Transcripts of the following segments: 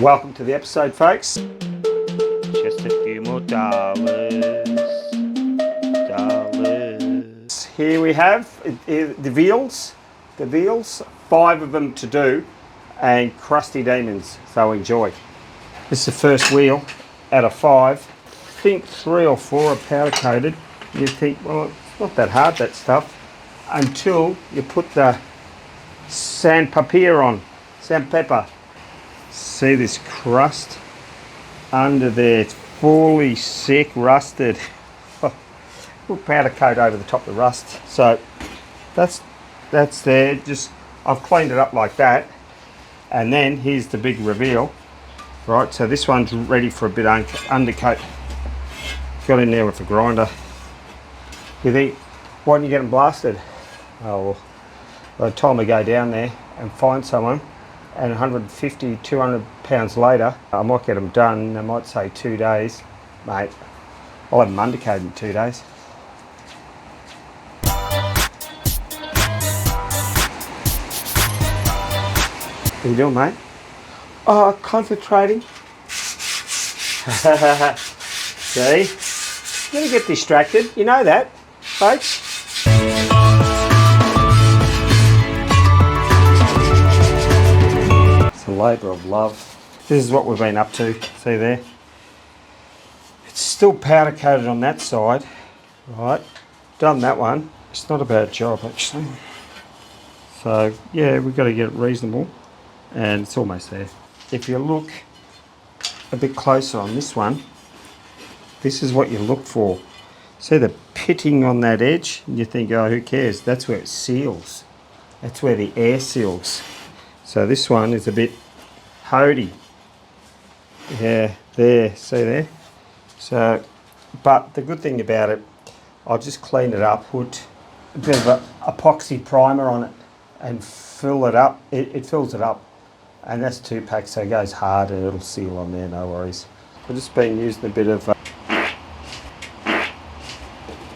Welcome to the episode, folks. Just a few more dollars. Here we have the veals, 5 of them to do, and crusty demons, so enjoy. This is the first wheel out of 5. I think 3 or 4 are powder coated. You think, well, it's not that hard, that stuff, until you put the sandpaper on, sandpaper. See this crust under there, it's fully sick, rusted. Put powder coat over the top of the rust. So that's there. Just I've cleaned it up like that, and then here's the big reveal. Right, so this one's ready for a bit undercoat. Got in there with the grinder. You think, why don't you get them blasted? Oh, well, by the time we go down there and find someone, and 150, 200 pounds later, I might get them done. They might say 2 days. Mate, I'll have them undercoated in 2 days. What are you doing, mate? Oh, concentrating. See? You're gonna get distracted. You know that, folks. It's a labour of love. This is what we've been up to. See there? It's still powder coated on that side. Right. Done that one. It's not a bad job, actually. So, yeah, we've got to get it reasonable. And it's almost there. If you look a bit closer on this one, this is what you look for. See the pitting on that edge? And you think, oh, who cares? That's where it seals. That's where the air seals. So this one is a bit hoady. Yeah, there, see there? So, but the good thing about it, I'll just clean it up, put a bit of an epoxy primer on it and fill it up. It fills it up. And that's 2 packs, so it goes hard and it'll seal on there, no worries. I've just been using a bit of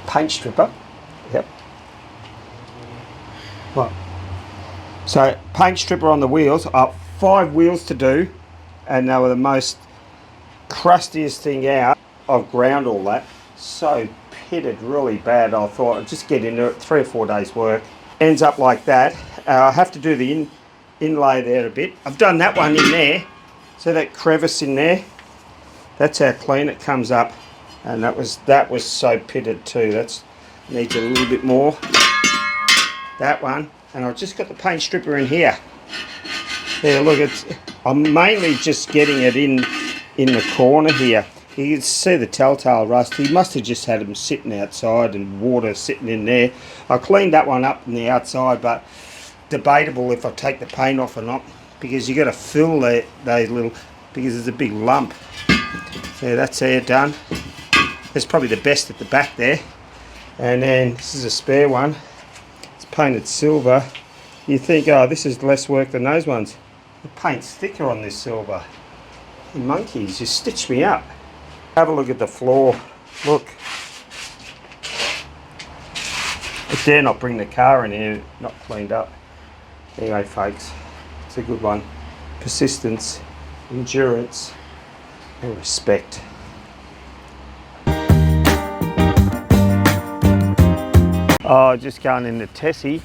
paint stripper. Yep. What? So paint stripper on the wheels. 5 wheels to do, and they were the most crustiest thing out. I've ground all that. So pitted really bad. I thought I'd just get into it, 3 or 4 days work. Ends up like that. I have to do the inlay there a bit. I've done that one in there. So that crevice in there, that's how clean it comes up. And that was so pitted too. That needs a little bit more. That one. And I've just got the paint stripper in here. There, look, I'm mainly just getting it in the corner here. You can see the telltale rust. He must have just had them sitting outside and water sitting in there. I cleaned that one up on the outside, but debatable if I take the paint off or not, because you got to fill those little, because there's a big lump. So that's there done. That's probably the best at the back there. And then this is a spare one. It's painted silver. You think, oh, this is less work than those ones. The paint's thicker on this silver. You monkeys, you stitched me up. Have a look at the floor. Look. I dare not bring the car in here not cleaned up. Anyway, folks, it's a good one. Persistence, endurance, and respect. Oh, just going into Tessie,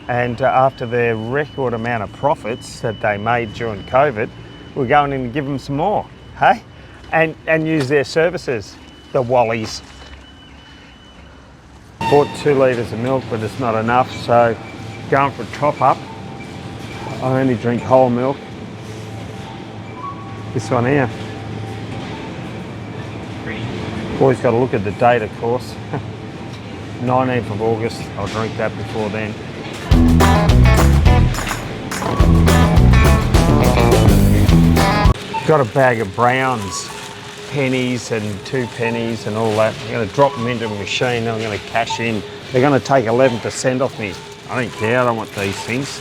and after their record amount of profits that they made during COVID, we're going in to give them some more, hey? And use their services, the Wallies. Bought 2 litres of milk, but it's not enough, so going for a top up. I only drink whole milk. This one here. Always got to look at the date, of course. 19th of August, I'll drink that before then. Got a bag of Browns, pennies and 2 pennies and all that. I'm going to drop them into a machine, I'm going to cash in. They're going to take 11% off me. I don't care, I don't want these things.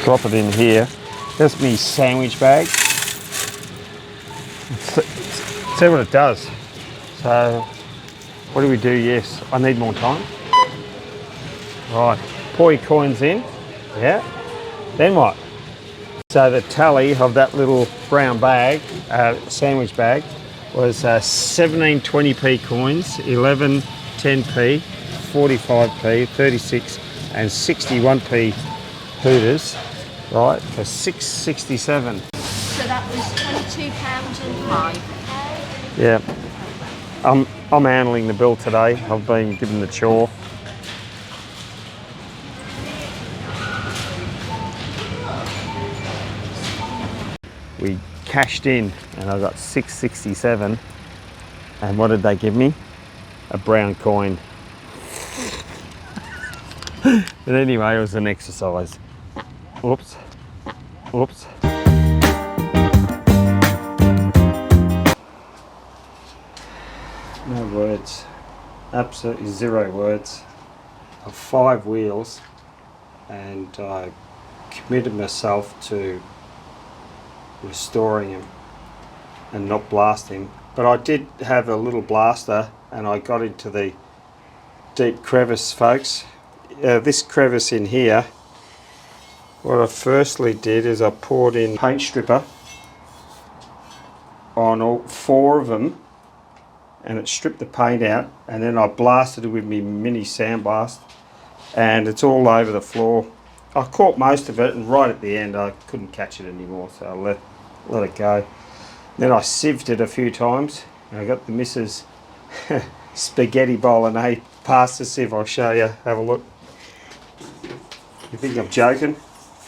Drop it in here. That's me sandwich bag. See what it does. So, what do we do? Yes, I need more time. Right, pour your coins in. Yeah. Then what? So the tally of that little brown bag, sandwich bag, was 17 20p coins, 11 10p, 45p, 36 and 61p Hooters, right, for $6.67. So that was £22 and 5. Yeah, I'm handling the bill today. I've been given the chore. We cashed in and I got $6.67. And what did they give me? A brown coin. But anyway, it was an exercise. Whoops. Whoops. No words. Absolutely zero words. Of 5 wheels, and I committed myself to restoring him and not blasting him. But I did have a little blaster and I got into the deep crevice, folks. This crevice in here, what I firstly did is I poured in paint stripper on all 4 of them and it stripped the paint out, and then I blasted it with my mini sandblast and it's all over the floor. I caught most of it, and right at the end I couldn't catch it anymore, so I let it go. Then I sieved it a few times and I got the missus spaghetti bolognese pasta sieve. I'll show you, have a look. You think I'm joking?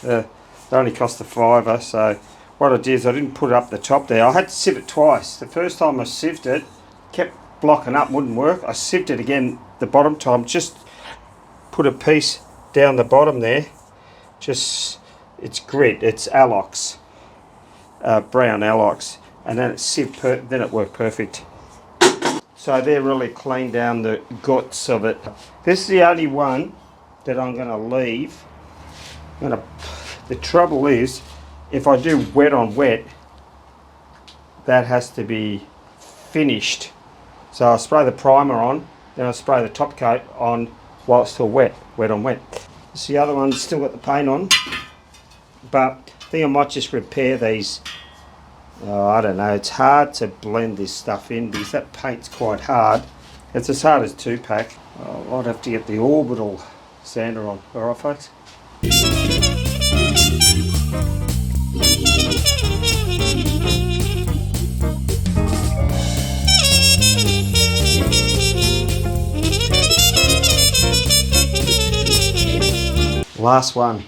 It only cost a $5, so what I did is I didn't put it up the top there. I had to sieve it twice. The first time I sieved it, kept blocking up, wouldn't work. I sieved it again the bottom time, just put a piece down the bottom there. Just, it's grit, it's Alox, brown Alox, and then it sieved, then it worked perfect. So they're really cleaned down the guts of it. This is the only one that I'm going to leave. The trouble is, if I do wet on wet, that has to be finished. So I spray the primer on, then I spray the top coat on while it's still wet on wet. This is the other one, still got the paint on, but I think I might just repair these. I don't know, it's hard to blend this stuff in because that paint's quite hard. It's as hard as 2-pack. I'd have to get the orbital sander on. Alright folks? Last one.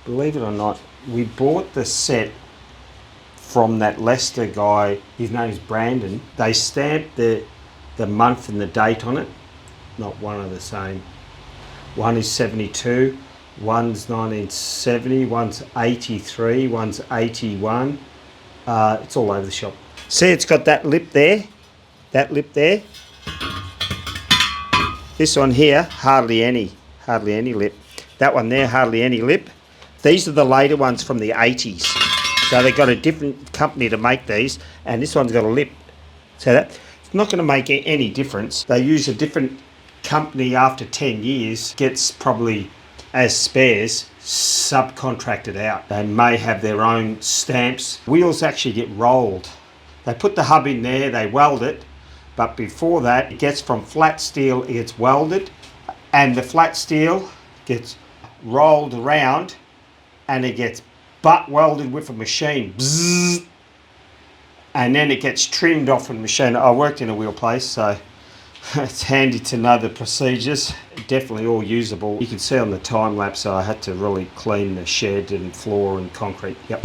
Believe it or not, we bought the set from that Leicester guy. His name is Brandon. They stamped the month and the date on it. Not one are the same. One is 72, one's 1970, one's 83, one's 81. It's all over the shop. See, it's got that lip there. That lip there. This one here, hardly any lip. That one there, hardly any lip. These are the later ones from the 80s. So they got a different company to make these, and this one's got a lip. So that's not going to make any difference. They use a different company after 10 years, gets probably as spares subcontracted out. They may have their own stamps. Wheels actually get rolled. They put the hub in there, they weld it, but before that it gets from flat steel, it gets welded, and the flat steel gets rolled around and it gets butt welded with a machine. Bzzz, and then it gets trimmed off with a machine. I worked in a wheel place, so it's handy to know the procedures. Definitely all usable. You can see on the time lapse I had to really clean the shed and floor and concrete. Yep.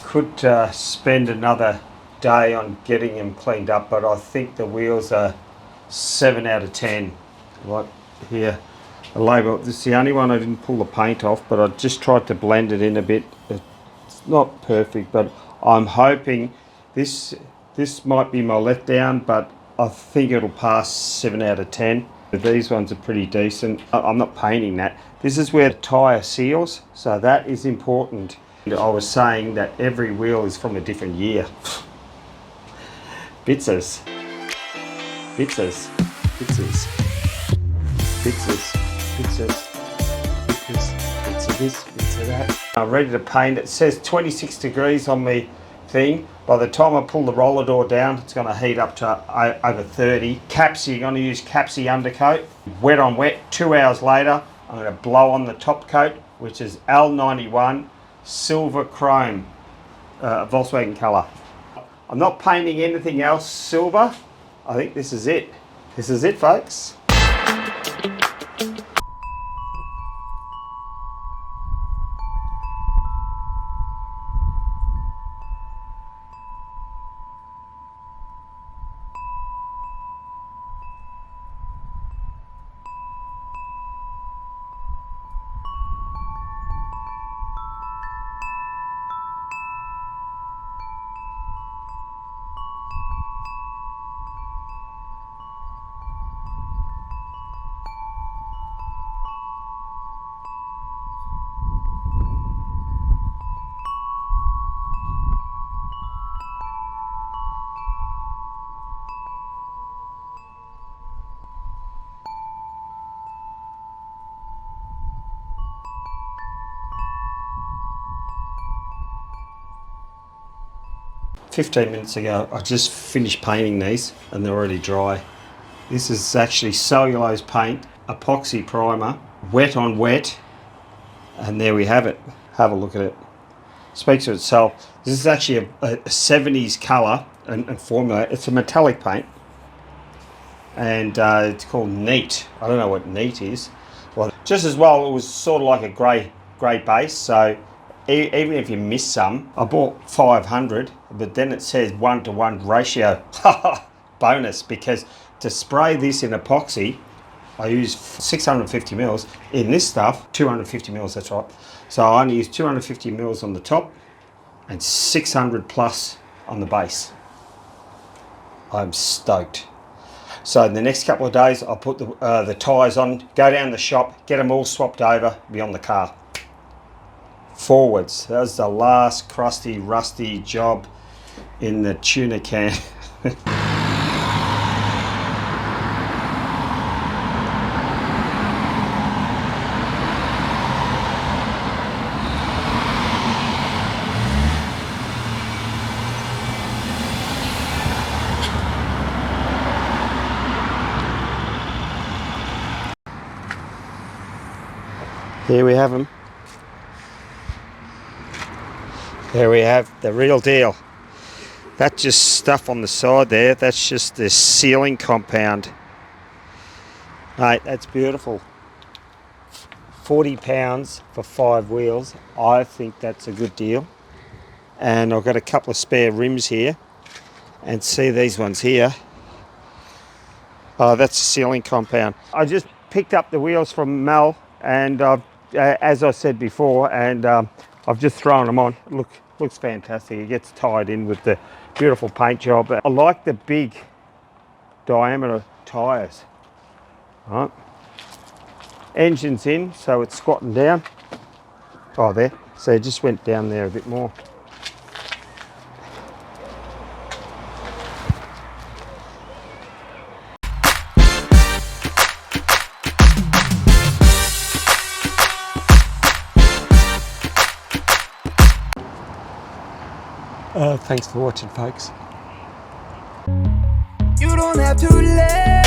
Could spend another day on getting them cleaned up, but I think the wheels are 7 out of 10. Right here, a label. This is the only one I didn't pull the paint off, but I just tried to blend it in a bit. It's not perfect, but I'm hoping this might be my letdown, but I think it'll pass 7 out of 10. These ones are pretty decent. I'm not painting that. This is where the tyre seals, so that is important. I was saying that every wheel is from a different year. Bitzers. Bitzers. Bitzers. Bitzers. Bitzers. Bitzers. Bits of this, bits of that. I'm ready to paint. It says 26 degrees on my thing. By the time I pull the roller door down, it's going to heat up to over 30. Capsy, I'm going to use Capsy undercoat. Wet on wet. 2 hours later, I'm going to blow on the top coat, which is L91 silver chrome, Volkswagen colour. I'm not painting anything else silver. I think this is it. This is it, folks. 15 minutes ago, I just finished painting these and they're already dry. This is actually cellulose paint, epoxy primer, wet on wet, and there we have it. Have a look at it. Speaks for itself. This is actually a 70s colour and formula. It's a metallic paint, and it's called Neat. I don't know what Neat is. Well, just as well, it was sort of like a grey base, so even if you miss some, I bought 500, but then it says 1-to-1 ratio. Bonus, because to spray this in epoxy, I use 650 mils. In this stuff, 250 mils, that's right. So I only use 250 mils on the top and 600 plus on the base. I'm stoked. So in the next couple of days, I'll put the tyres on, go down the shop, get them all swapped over, be on the car. Forwards. That was the last crusty, rusty job in the tuna can. Here we have them. There we have the real deal. That's just stuff on the side there. That's just the sealing compound. Mate, that's beautiful. 40 pounds for 5 wheels. I think that's a good deal. And I've got a couple of spare rims here. And see these ones here. Oh, that's a sealing compound. I just picked up the wheels from Mel, and as I said before, and I've just thrown them on. Looks fantastic. It gets tied in with the beautiful paint job. I like the big diameter tyres. Right. Engine's in, so it's squatting down. Oh, there. So it just went down there a bit more. Thanks for watching, folks. You don't have to let